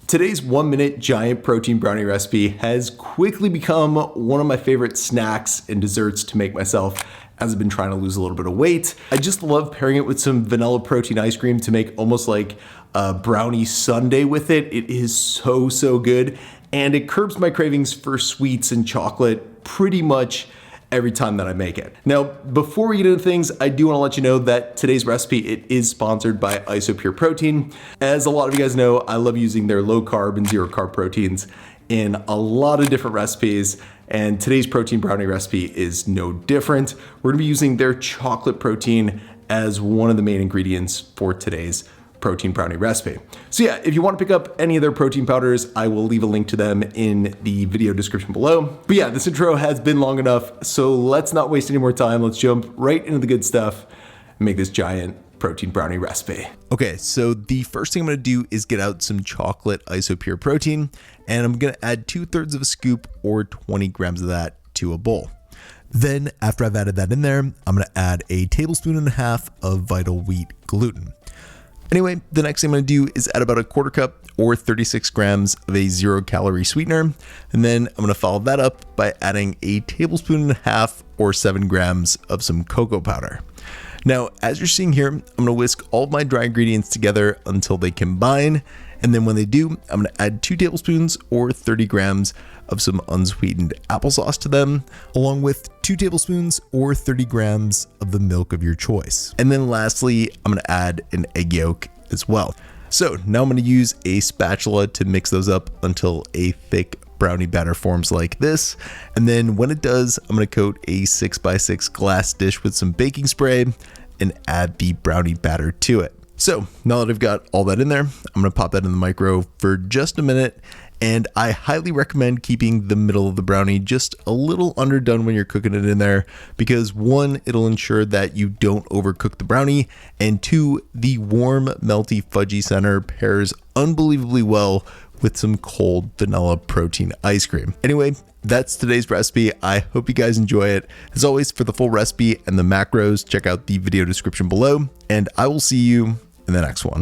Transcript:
Today's 1-minute giant protein brownie recipe has quickly become one of my favorite snacks and desserts to make myself as I've been trying to lose a little bit of weight. I just love pairing it with some vanilla protein ice cream to make almost like a brownie sundae with it. It is so good, and it curbs my cravings for sweets and chocolate pretty much every time that I make it. Now, before we get into things, I do want to let you know that today's recipe, it is sponsored by Isopure Protein. As a lot of you guys know, I love using their low carb and zero carb proteins in a lot of different recipes, and today's protein brownie recipe is no different. We're gonna be using their chocolate protein as one of the main ingredients for today's protein brownie recipe. So yeah, if you want to pick up any of their protein powders, I will leave a link to them in the video description below. But yeah, this intro has been long enough, so let's not waste any more time. Let's jump right into the good stuff and make this giant protein brownie recipe. Okay, so the first thing I'm gonna do is get out some chocolate Isopure protein, and I'm gonna add 2/3 of a scoop or 20 grams of that to a bowl. Then after I've added that in there, I'm gonna add a 1.5 tablespoons of Vital Wheat gluten. Anyway, the next thing I'm gonna do is add about 1/4 cup or 36 grams of a 0-calorie sweetener. And then I'm gonna follow that up by adding a 1.5 tablespoons or 7 grams of some cocoa powder. Now, as you're seeing here, I'm gonna whisk all of my dry ingredients together until they combine. And then when they do, I'm gonna add 2 tablespoons or 30 grams of some unsweetened applesauce to them, along with 2 tablespoons or 30 grams of the milk of your choice. And then lastly, I'm gonna add an egg yolk as well. So now I'm gonna use a spatula to mix those up until a thick brownie batter forms like this. And then when it does, I'm gonna coat a 6x6 glass dish with some baking spray and add the brownie batter to it. So now that I've got all that in there, I'm gonna pop that in the micro for just a minute. And I highly recommend keeping the middle of the brownie just a little underdone when you're cooking it in there, because 1, it'll ensure that you don't overcook the brownie, and 2, the warm, melty, fudgy center pairs unbelievably well with some cold vanilla protein ice cream. Anyway, that's today's recipe. I hope you guys enjoy it. As always, for the full recipe and the macros, check out the video description below, and I will see you in the next one.